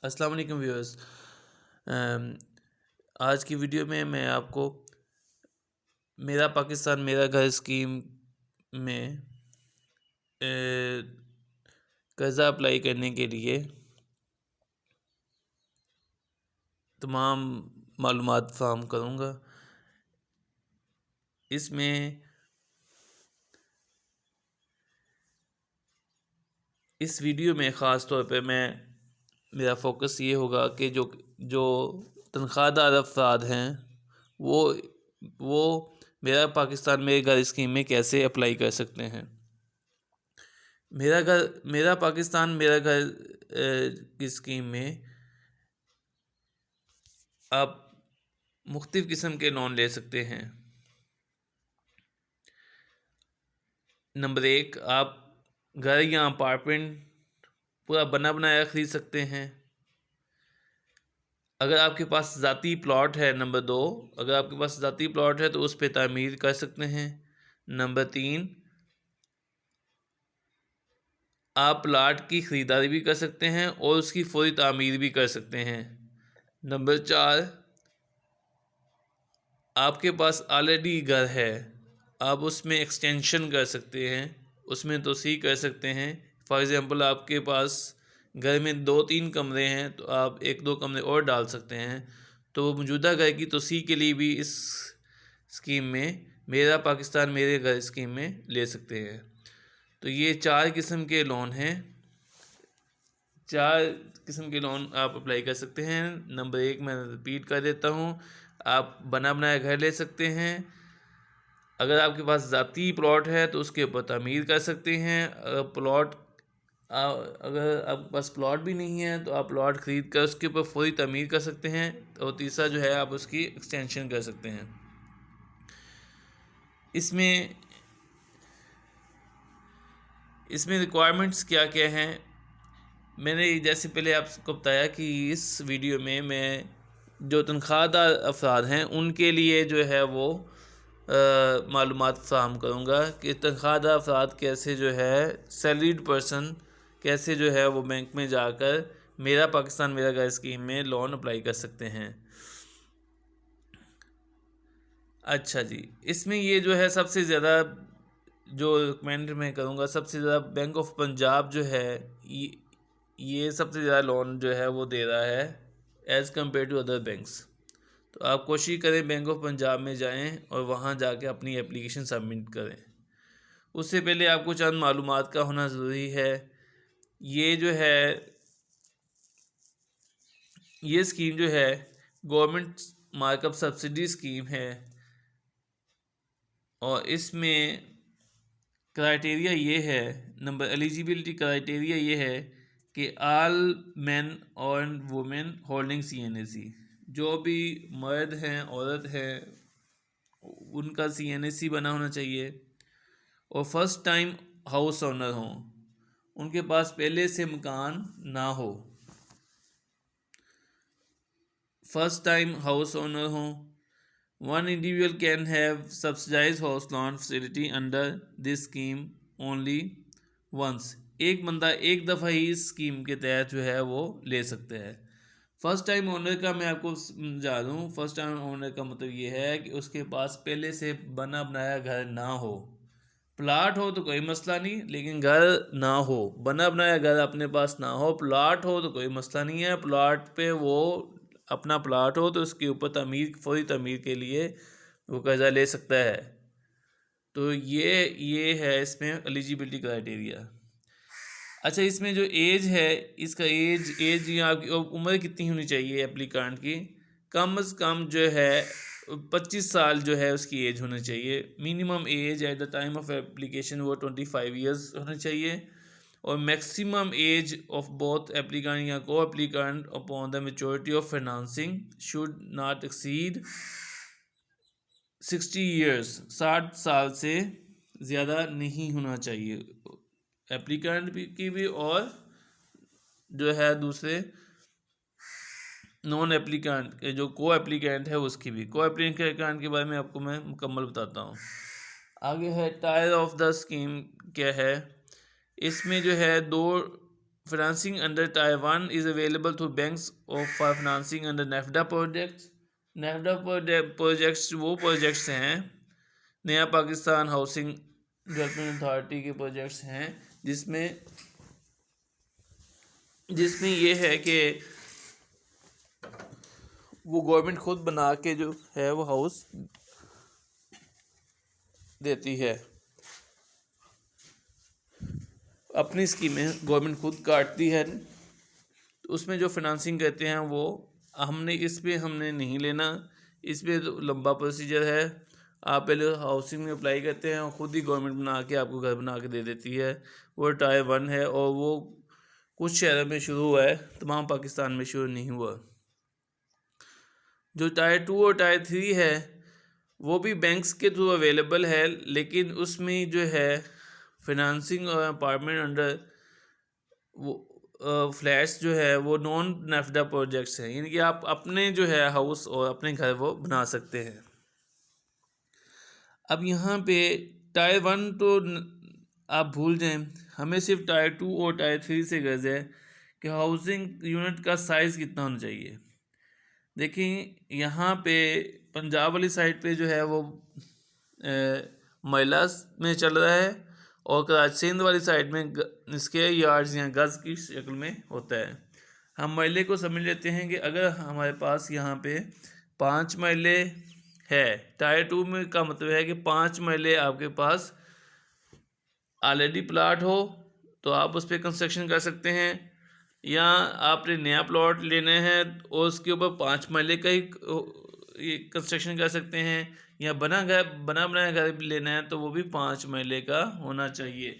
अस्सलाम वालेकुम व्यूअर्स। आज की वीडियो में मैं आपको मेरा पाकिस्तान मेरा घर स्कीम में अ, कर्ज़ा अप्लाई करने के लिए तमाम मालूमात फ़राहम करूँगा। इसमें इस वीडियो में ख़ास तौर पे मेरा फ़ोकस ये होगा कि जो जो तनख्वाहदार अफ़राद हैं वो वो मेरा पाकिस्तान मेरे घर स्कीम में कैसे अप्लाई कर सकते हैं। मेरा पाकिस्तान मेरा घर की स्कीम में आप मुख्तलिफ़ किस्म के लोन ले सकते हैं। नंबर एक, आप घर या अपार्टमेंट पूरा बना बनाया ख़रीद सकते हैं। अगर आपके पास ज़ाती प्लॉट है, नंबर दो, अगर आपके पास ज़ाती प्लॉट है तो उस पर तामीर कर सकते हैं। नंबर तीन, आप प्लाट की ख़रीदारी भी कर सकते हैं और उसकी फौरी तामीर भी कर सकते हैं। नंबर चार, आपके पास ऑलरेडी घर है, आप उसमें एक्सटेंशन कर सकते हैं, उसमें तोसी कर सकते हैं। फॉर एग्ज़ाम्पल आपके पास घर में 2-3 कमरे हैं तो आप 1-2 कमरे और डाल सकते हैं। तो मौजूदा घर की तोसी के लिए भी इस स्कीम में मेरा पाकिस्तान मेरे घर स्कीम में ले सकते हैं। तो ये 4 किस्म के लोन हैं। 4 किस्म के लोन आप अप्लाई कर सकते हैं। नंबर एक मैं रिपीट कर देता हूँ, आप बना बनाया घर ले सकते हैं। अगर आपके पास ज़ाती प्लॉट है तो उसके ऊपर तामीर कर सकते हैं। अगर आपके पास प्लॉट भी नहीं है तो आप प्लॉट ख़रीद कर उसके ऊपर फौरी तामीर कर सकते हैं। और तीसरा जो है आप उसकी एक्सटेंशन कर सकते हैं। इसमें इसमें रिक्वायरमेंट्स क्या क्या हैं, मैंने जैसे पहले आपको बताया कि इस वीडियो में मैं जो तनख्वाहदार अफराद हैं उनके लिए जो है वो मालूमात फ़राहम करूँगा कि तनख्वाहदार अफराद कैसे जो है सैलरीड पर्सन कैसे जो है वो बैंक में जाकर मेरा पाकिस्तान मेरा घर स्कीम में लोन अप्लाई कर सकते हैं। अच्छा जी, इसमें ये जो है सबसे ज़्यादा जो रिकमेंड मैं करूँगा, सबसे ज़्यादा बैंक ऑफ पंजाब जो है ये सबसे ज़्यादा लोन जो है वो दे रहा है as compared to other banks. तो आप कोशिश करें बैंक ऑफ पंजाब में जाएं और वहाँ जाके अपनी एप्लीकेशन सबमिट करें। उससे पहले आपको चंद मालूमात का होना ज़रूरी है। ये जो है ये स्कीम जो है गवर्नमेंट मार्कअप सब्सिडी स्कीम है और इसमें क्राइटेरिया ये है, नंबर एलिजिबिलिटी क्राइटेरिया ये है कि आल मैन और वुमेन होल्डिंग CNAC, जो भी मर्द हैं औरत हैं उनका CNAC बना होना चाहिए और फर्स्ट टाइम हाउस ओनर हों, उनके पास पहले से मकान ना हो, फर्स्ट टाइम हाउस ओनर हों। One individual can have subsidized house loan facility under this scheme only once. एक बंदा एक दफ़ा ही इस स्कीम के तहत जो है वो ले सकते हैं। फर्स्ट टाइम ओनर का मैं आपको समझा दूँ, फर्स्ट टाइम ओनर का मतलब ये है कि उसके पास पहले से बना बनाया घर ना हो। प्लाट हो तो कोई मसला नहीं, लेकिन घर ना हो, बना बनाया घर अपने पास ना हो। प्लाट हो तो कोई मसला नहीं है, प्लाट पे वो अपना प्लाट हो तो उसके ऊपर फौरी तमीर के लिए वो कर्ज़ा ले सकता है। तो ये है इसमें एलिजिबिलिटी क्राइटेरिया। अच्छा, इसमें जो एज है, इसका एज या आपकी उम्र कितनी होनी चाहिए एप्लीकेंट की? कम से कम जो है 25 साल जो है उसकी एज होनी चाहिए। Minimum age at the time of application वो 25 ईयर्स होनी चाहिए और maximum age of both applicant या को applicant upon the maturity of financing should not exceed 60 years. 60 साल से ज़्यादा नहीं होना चाहिए एप्लीकेंट की भी और जो है दूसरे नॉन एप्लीकेंट जो को एप्लीकेंट है उसकी भी। को एप्लीकेंट के बारे में आपको मैं मुकम्मल बताता हूँ। आगे है टायर ऑफ द स्कीम क्या है। इसमें जो है दो financing under Tier 1 is available through banks for financing under NAFTA projects. NAFTA projects वो प्रोजेक्ट्स हैं, नया पाकिस्तान हाउसिंग डेवलपमेंट अथॉरिटी के प्रोजेक्ट्स हैं, जिसमें ये है कि वो गवर्नमेंट खुद बना के जो है वो हाउस देती है, अपनी स्कीमें गवर्नमेंट खुद काटती है। तो उसमें जो फिनंसिंग कहते हैं वो हमने नहीं लेना, इस पर तो लंबा प्रोसीजर है। आप पहले हाउसिंग में अप्लाई करते हैं और ख़ुद ही गवर्नमेंट बना के आपको घर बना के दे देती है। वो Tier 1 है और वो कुछ शहरों में शुरू हुआ है, तमाम पाकिस्तान में शुरू नहीं हुआ। जो Tier 2 और Tier 3 है वो भी बैंक्स के थ्रू अवेलेबल है, लेकिन उसमें जो है फिनंसिंग और अपार्टमेंट अंडर वो फ्लैट्स जो है वो नॉन NAFTA प्रोजेक्ट्स हैं, यानी कि आप अपने जो है हाउस और अपने घर वो बना सकते हैं। अब यहाँ पे Tier 1 तो आप भूल जाएं, हमें सिर्फ Tier 2 और Tier 3 से गर्ज है कि हाउसिंग यूनिट का साइज़ कितना होना चाहिए। देखिए यहाँ पे पंजाब वाली साइड पे जो है वो महिलास में चल रहा है और कराची सिंध वाली साइड में स्क्वायर यार्ड्स या गज़ की शक्ल में होता है। हम महल्ले को समझ लेते हैं कि अगर हमारे पास यहाँ पे 5 महल्ले है, Tier 2 में का मतलब है कि 5 महल्ले आपके पास ऑलरेडी प्लाट हो तो आप उस पर कंस्ट्रक्शन कर सकते हैं, या आपने नया प्लॉट लेना है और उसके ऊपर 5 महल्ले का ही कंस्ट्रक्शन कर सकते हैं, या बना बनाया घर लेना है तो वो भी 5 महल्ले का होना चाहिए।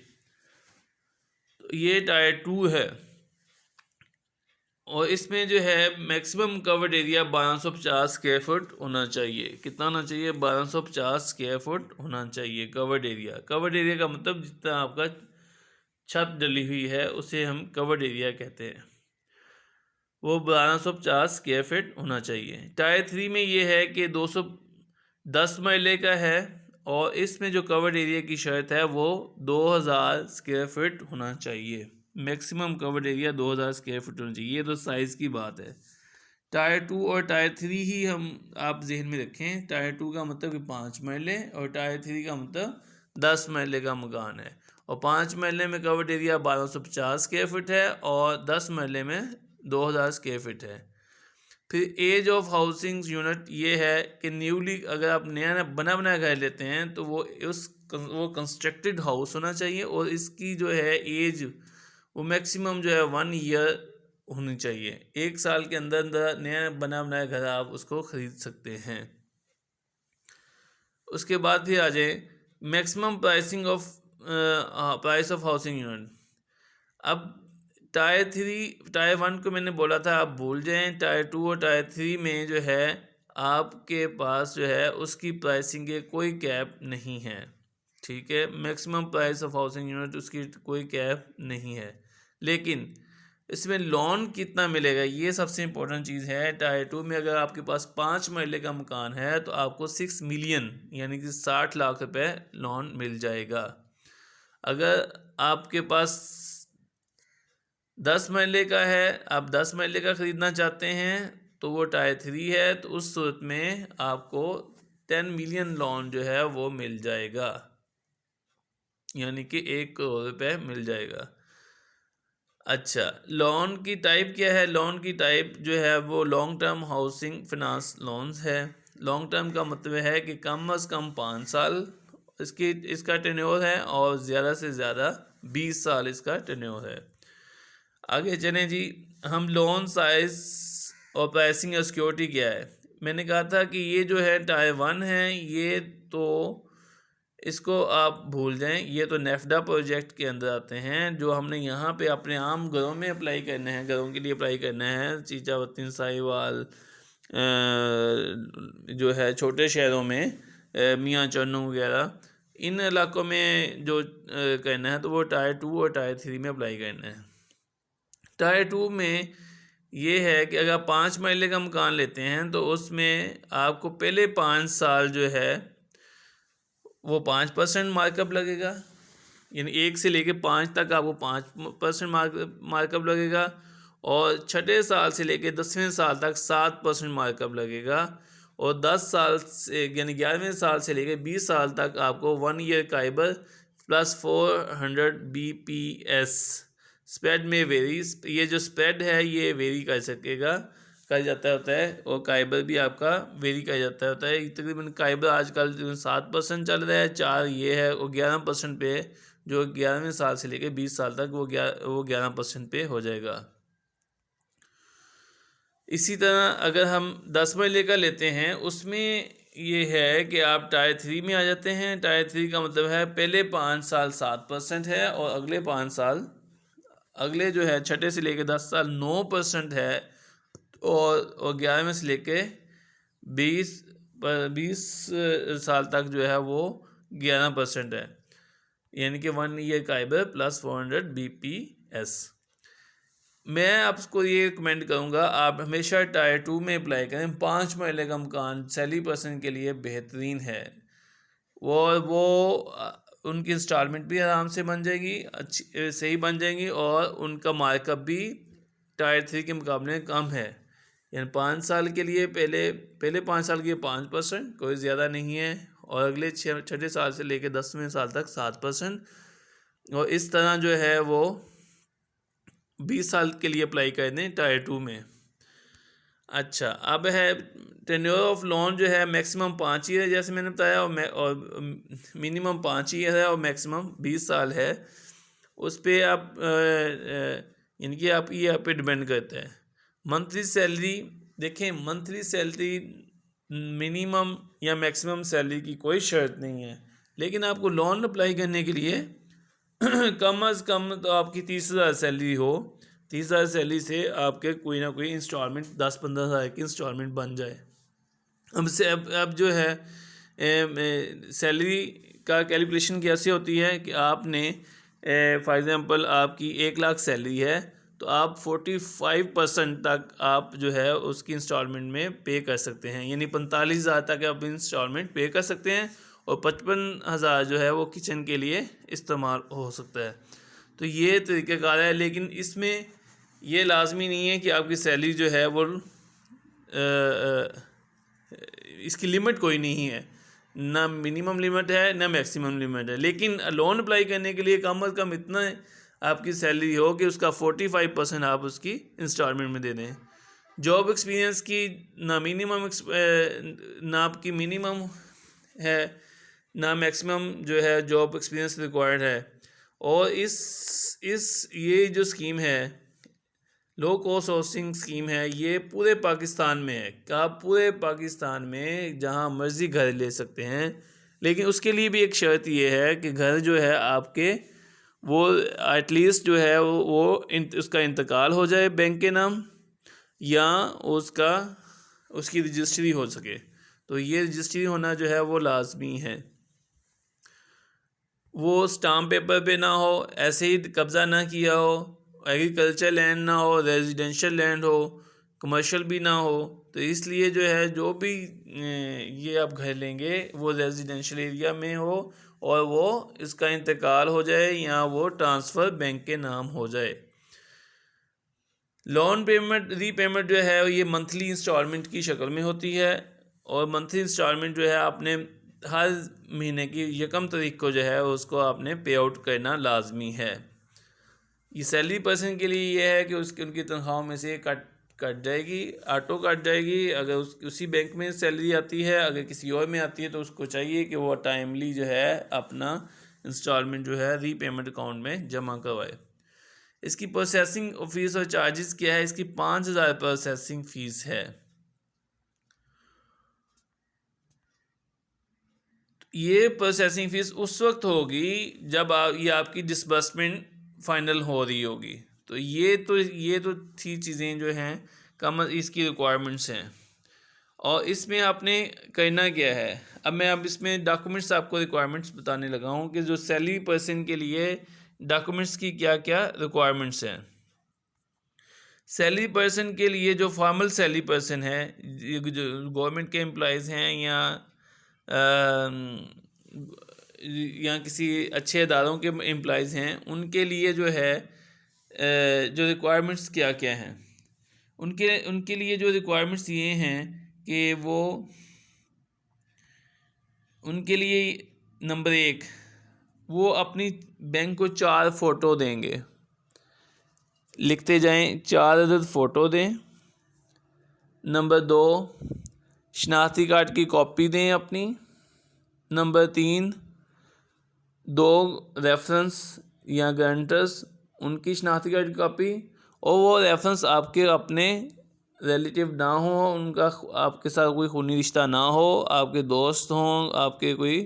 तो ये Tier 2 है और इसमें जो है maximum covered area 1250 square foot होना चाहिए। कितना होना चाहिए? 1250 स्क्वायर फुट होना चाहिए कवर्ड एरिया। कवर्ड एरिया का मतलब जितना आपका छत डली हुई है उसे हम कवर्ड एरिया कहते हैं, वो 1250 स्क्वायर फीट होना चाहिए। Tier 3 में ये है कि 210 महल्ले का है और इसमें जो कवर्ड एरिया की शर्त है वो 2000 स्क्वायर फीट होना चाहिए। Maximum covered area 2000 square feet होना चाहिए। ये तो साइज़ की बात है। Tier 2 और Tier 3 ही आप जहन में रखें। Tier 2 का मतलब कि 5 महल्ले और Tier 3 का मतलब 10 महल्ले का मकान है, और 5 महल्ले में कवर्ड एरिया 1250 स्क्वायर फीट है और 10 महल्ले में 2000 स्क्वायर फीट है। फिर एज ऑफ हाउसिंग यूनिट ये है कि न्यूली अगर आप नया बनाया घर लेते हैं तो वो कंस्ट्रक्टेड हाउस होना चाहिए और इसकी जो है एज वो मैक्सिमम जो है 1 ईयर होनी चाहिए। 1 साल के अंदर अंदर नया बनाया घर आप उसको ख़रीद सकते हैं। उसके बाद फिर आ जाए maximum price of housing unit. अब Tier 1 को मैंने बोला था आप भूल जाएं। Tier 2 और Tier 3 में जो है आपके पास जो है उसकी प्राइसिंग के कोई कैप नहीं है, ठीक है। Maximum price of housing unit उसकी कोई कैप नहीं है, लेकिन इसमें लोन कितना मिलेगा ये सबसे इम्पोर्टेंट चीज़ है। Tier 2 में अगर आपके पास 5 महल्ले का मकान है तो आपको 6 मिलियन यानी कि 60 लाख रुपए लोन मिल जाएगा। अगर आपके पास 10 महल्ले का है, आप 10 महल्ले का ख़रीदना चाहते हैं तो वो Tier 3 है, तो उस सूरत में आपको 10 मिलियन लोन जो है वो मिल जाएगा, यानी कि 1 करोड़ रुपये मिल जाएगा। अच्छा, लोन की टाइप क्या है? लोन की टाइप जो है वो long term housing finance loans है। लॉन्ग टर्म का मतलब है कि कम अज़ कम 5 साल इसका टेन्योर है और ज़्यादा से ज़्यादा 20 साल इसका टेन्योर है। आगे चलें जी, हम लोन साइज़ और प्राइसिंग और सिक्योरिटी क्या है। मैंने कहा था कि ये जो है Tier 1 है, ये तो इसको आप भूल जाएं, ये तो NAFTA प्रोजेक्ट के अंदर आते हैं। जो हमने यहाँ पे अपने आम घरों में अप्लाई करना है, घरों के लिए अप्लाई करना है, चीचा वतन साहिवाल जो है छोटे शहरों में मियाँ चन्नू वगैरह, इन इलाकों में जो करना है तो वो Tier 2 और Tier 3 में अप्लाई करना है। Tier 2 में ये है कि अगर 5 महल्ले का मकान लेते हैं तो उसमें आपको पहले 5 साल जो है वो 5% मार्कअप लगेगा, यानी 1 से लेके 5 तक आपको 5% मार्कअप लगेगा, और छठे साल से लेके 10वें साल तक 7% मार्कअप लगेगा, और 10 साल से यानी 11वें साल से लेके 20 साल तक आपको 1 ईयर काइबर प्लस 400 BPS। स्प्रेड में वेरी, ये जो स्प्रेड है ये वेरी कर सकेगा, कर जाता होता है, और काइबर भी आपका वेरी कर जाता होता है। तकरीबन काइबर आजकल 7% चल रहा है, 4 ये है, और 11% पे, जो 11वें साल से लेके 20 साल तक वो 11% पे हो जाएगा। इसी तरह अगर हम 10 महीने का लेते हैं, उसमें ये है कि आप टायर 3 में आ जाते हैं। टायर 3 का मतलब है पहले 5 साल 7% है, और अगले 5 साल, अगले जो है छठे से लेके 10 साल 9% है, और 11वें से लेके 20 साल तक जो है वो 11% है, यानी कि 1 ईयर काइबर प्लस 400 BPS। मैं आपको ये रिकमेंड करूँगा आप हमेशा टायर 2 में अप्लाई करें। 5 मरले का मकान सैलरी पर्सन के लिए बेहतरीन है, वो उनकी इंस्टॉलमेंट भी आराम से बन जाएगी, अच्छी सही बन जाएंगी, और उनका मार्कअप भी टायर 3 के मुकाबले कम है। यानी 5 साल के लिए पहले 5 साल के लिए 5%, कोई ज़्यादा नहीं है, और अगले छठे साल से लेकर 10वें साल तक 7%, और इस तरह जो है वो 20 साल के लिए अप्लाई कर दें टायर 2 में। अच्छा, अब है टेन्योर ऑफ लोन जो है मैक्सिमम 5 ईयर है जैसे मैंने बताया, और मिनिमम 5 ईयर है, और मैक्सिमम 20 साल है। उस पर आप इनकी आप ये आप पे डिपेंड करता है। मंथली सैलरी देखें, मंथली सैलरी मिनिमम या मैक्सिमम सैलरी की कोई शर्त नहीं है, लेकिन आपको लोन अप्लाई करने के लिए कम अज़ कम तो आपकी 30,000 सैलरी हो। 30,000 सैलरी से आपके कोई ना कोई इंस्टॉलमेंट 10-15 हज़ार की इंस्टॉलमेंट बन जाए। अब जो है सैलरी का कैलकुलेशन कैसे होती है कि आपने फॉर एग्ज़ाम्पल आपकी 1 लाख सैलरी है, तो आप 45% तक आप जो है उसकी इंस्टॉलमेंट में पे कर सकते हैं, यानी 45,000 तक आप इंस्टॉलमेंट पे कर सकते हैं, और 55,000 जो है वो किचन के लिए इस्तेमाल हो सकता है। तो ये तरीक़ाकार है, लेकिन इसमें ये लाजमी नहीं है कि आपकी सैलरी जो है वो इसकी लिमिट कोई नहीं है, ना मिनिमम लिमिट है ना मैक्सिमम लिमिट है, लेकिन लोन अप्लाई करने के लिए कम अज़ कम इतना आपकी सैलरी हो कि उसका 45% आप उसकी इंस्टॉलमेंट में दे दें। जॉब एक्सपीरियंस की ना आपकी मिनिमम है ना मैक्सिमम जो है जॉब एक्सपीरियंस रिक्वायर्ड है, और इस ये जो स्कीम है लो कॉस्ट हाउसिंग स्कीम है, ये पूरे पाकिस्तान में है। आप पूरे पाकिस्तान में जहां मर्ज़ी घर ले सकते हैं, लेकिन उसके लिए भी एक शर्त ये है कि घर जो है आपके वो एटलीस्ट जो है उसका इंतकाल हो जाए बैंक के नाम, या उसकी रजिस्ट्री हो सके। तो ये रजिस्ट्री होना जो है वो लाजमी है। वो स्टाम्प पेपर पे ना हो, ऐसे ही कब्ज़ा ना किया हो, एग्रीकल्चर लैंड ना हो, रेजिडेंशियल लैंड हो, कमर्शियल भी ना हो। तो इसलिए जो है जो भी ये आप घर लेंगे वो रेजिडेंशियल एरिया में हो, और वो इसका इंतकाल हो जाए या वो ट्रांसफ़र बैंक के नाम हो जाए। लोन पेमेंट रीपेमेंट जो है ये मंथली इंस्टॉलमेंट की शक्ल में होती है, और मंथली इंस्टॉलमेंट जो है आपने हर महीने की 1 तारीख को जो है उसको आपने पे आउट करना लाजमी है। ये सैलरी पर्सन के लिए ये है कि उनकी तनख्वाह में से कट जाएगी, ऑटो कट जाएगी। अगर उसी बैंक में सैलरी आती है, अगर किसी और में आती है तो उसको चाहिए कि वो टाइमली जो है अपना इंस्टॉलमेंट जो है रीपेमेंट अकाउंट में जमा करवाए। इसकी प्रोसेसिंग फ़ीस और चार्जेस क्या है? इसकी 5,000 प्रोसेसिंग फ़ीस है। ये प्रोसेसिंग फ़ीस उस वक्त होगी जब ये आपकी डिसबर्समेंट फ़ाइनल हो रही होगी। तो ये तो थी चीज़ें जो हैं कम इसकी रिक्वायरमेंट्स हैं, और इसमें आपने करना क्या है। अब इसमें डॉक्यूमेंट्स आपको रिक्वायरमेंट्स बताने लगा हूँ कि जो सैलरी पर्सन के लिए डॉक्यूमेंट्स की क्या क्या रिक्वायरमेंट्स हैं। सैलरी पर्सन के लिए जो फॉर्मल सैलरी पर्सन है, जो गवर्नमेंट के एम्प्लॉयज़ हैं या या किसी अच्छे इदारों के एम्प्लॉयज़ हैं, उनके लिए जो है जो रिक्वायरमेंट्स क्या क्या हैं, उनके लिए जो रिक्वायरमेंट्स ये हैं कि वो उनके लिए नंबर 1 वो अपनी बैंक को 4 फ़ोटो देंगे, लिखते जाएं 4 अदद फ़ोटो दें। नंबर 2 शनाख्ती कार्ड की कॉपी दें अपनी। नंबर 3 2 रेफरेंस या गारंटर्स उनकी शनाख्ती कार्ड की कॉपी, और वो रेफरेंस आपके अपने रिलेटिव ना हो, उनका आपके साथ कोई खूनी रिश्ता ना हो, आपके दोस्त हों, आपके कोई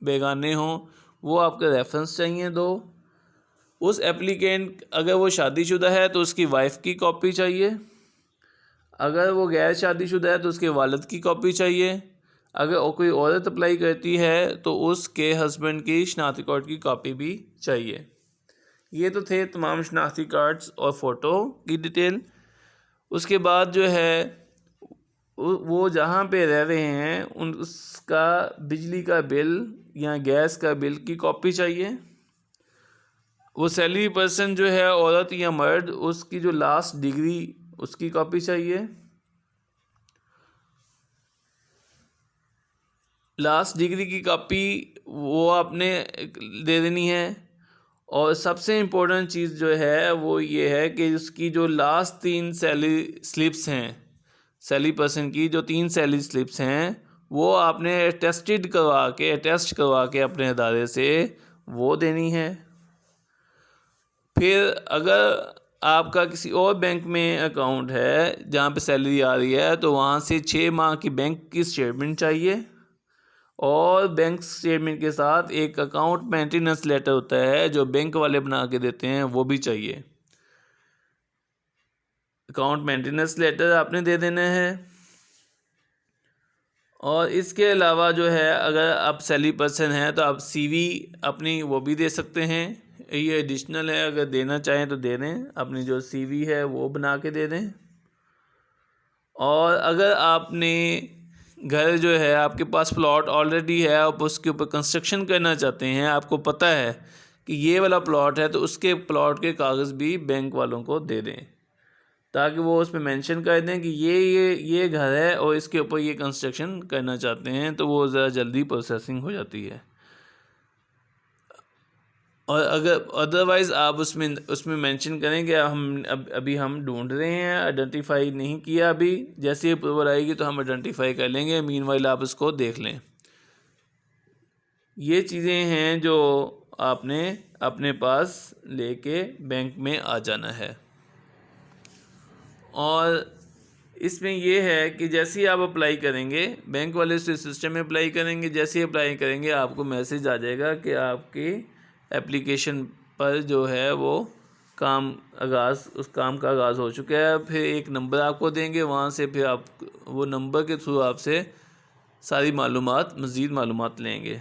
बेगाने हों, वो आपके रेफरेंस चाहिए 2। उस एप्लीकेंट अगर वो शादीशुदा है तो उसकी वाइफ की कॉपी चाहिए, अगर वो गैर शादीशुदा है तो उसके वालिद की कॉपी चाहिए, अगर कोई औरत अप्लाई करती है तो उसके हस्बैंड की शनाख्ती कार्ड की कॉपी भी चाहिए। ये तो थे तमाम शनाख्ती कार्ड्स और फ़ोटो की डिटेल। उसके बाद जो है वो जहाँ पे रह रहे हैं उसका बिजली का बिल या गैस का बिल की कॉपी चाहिए। वो सैलरी पर्सन जो है औरत या मर्द, उसकी जो लास्ट डिग्री उसकी कॉपी चाहिए। लास्ट डिग्री की कॉपी वो आपने दे देनी है। और सबसे इम्पोर्टेंट चीज़ जो है वो ये है कि उसकी जो लास्ट 3 सैलरी स्लिप्स हैं, सैलरी पर्सन की जो 3 सैलरी स्लिप्स हैं, वो आपने अटेस्ट करवा के अपने अदारे से वो देनी है। फिर अगर आपका किसी और बैंक में अकाउंट है जहाँ पे सैलरी आ रही है तो वहाँ से 6 माह की बैंक की स्टेटमेंट चाहिए, और बैंक स्टेटमेंट के साथ एक अकाउंट मेंटेनेंस लेटर होता है जो बैंक वाले बना के देते हैं, वो भी चाहिए। अकाउंट मेंटेनेंस लेटर आपने दे देना है। और इसके अलावा जो है अगर आप सैलरी पर्सन हैं तो आप सीवी अपनी वो भी दे सकते हैं, ये एडिशनल है, अगर देना चाहें तो दे दें, अपनी जो सीवी है वो बना के दे दें। और अगर आपने घर जो है आपके पास प्लॉट ऑलरेडी है, आप उसके ऊपर कंस्ट्रक्शन करना चाहते हैं, आपको पता है कि ये वाला प्लॉट है, तो उसके प्लॉट के कागज़ भी बैंक वालों को दे दें, ताकि वो उसमें मेंशन कर दें कि ये घर है और इसके ऊपर ये कंस्ट्रक्शन करना चाहते हैं, तो वो ज़रा जल्दी प्रोसेसिंग हो जाती है। और अगर अदरवाइज़ आप उसमें मेंशन करें कि अभी हम ढूंढ रहे हैं, आइडेंटिफाई नहीं किया अभी, जैसे ही अप्रूवल आएगी तो हम आइडेंटिफाई कर लेंगे, मीनवाइल आप इसको देख लें। ये चीज़ें हैं जो आपने अपने पास लेके बैंक में आ जाना है। और इसमें ये है कि जैसे ही आप अप्लाई करेंगे, बैंक वाले से सिस्टम में अप्लाई करेंगे, जैसे ही अप्लाई करेंगे आपको मैसेज आ जाएगा कि आपकी एप्लीकेशन पर जो है वो उस काम का आगाज़ हो चुका है। फिर एक नंबर आपको देंगे, वहाँ से फिर आप वो नंबर के थ्रू आपसे सारी मज़ीद मालूमात लेंगे,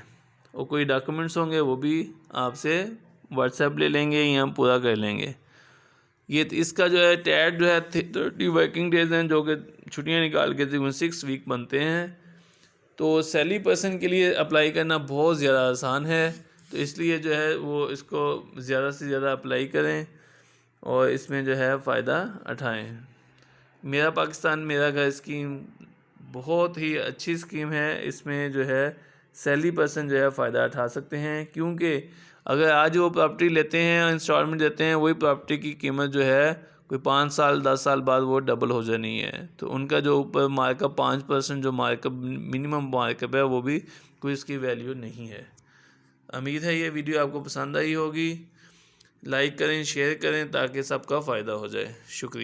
और कोई डॉक्यूमेंट्स होंगे वो भी आपसे व्हाट्सएप ले लेंगे या पूरा कर लेंगे। ये इसका जो है टैग जो है 30 वर्किंग डेज़ हैं, जो कि छुट्टियां निकाल के 6 वीक बनते हैं। तो सैलरी पर्सन के लिए अप्लाई करना बहुत ज़्यादा आसान है, तो इसलिए जो है वो इसको ज़्यादा से ज़्यादा अप्लाई करें और इसमें जो है फ़ायदा उठाएं। मेरा पाकिस्तान मेरा घर स्कीम बहुत ही अच्छी स्कीम है। इसमें जो है सैलरी पर्सन जो है फ़ायदा उठा सकते हैं, क्योंकि अगर आज वो प्रॉपर्टी लेते हैं, इंस्टॉलमेंट देते हैं, वही प्रॉपर्टी की कीमत जो है कोई 5 साल 10 साल बाद वो डबल हो जानी है। तो उनका जो ऊपर मार्कअप 5% जो मार्कअप मिनिमम मार्कअप है वो भी कोई इसकी वैल्यू नहीं है। उम्मीद है ये वीडियो आपको पसंद आई होगी। लाइक करें, शेयर करें ताकि सबका फ़ायदा हो जाए। शुक्रिया।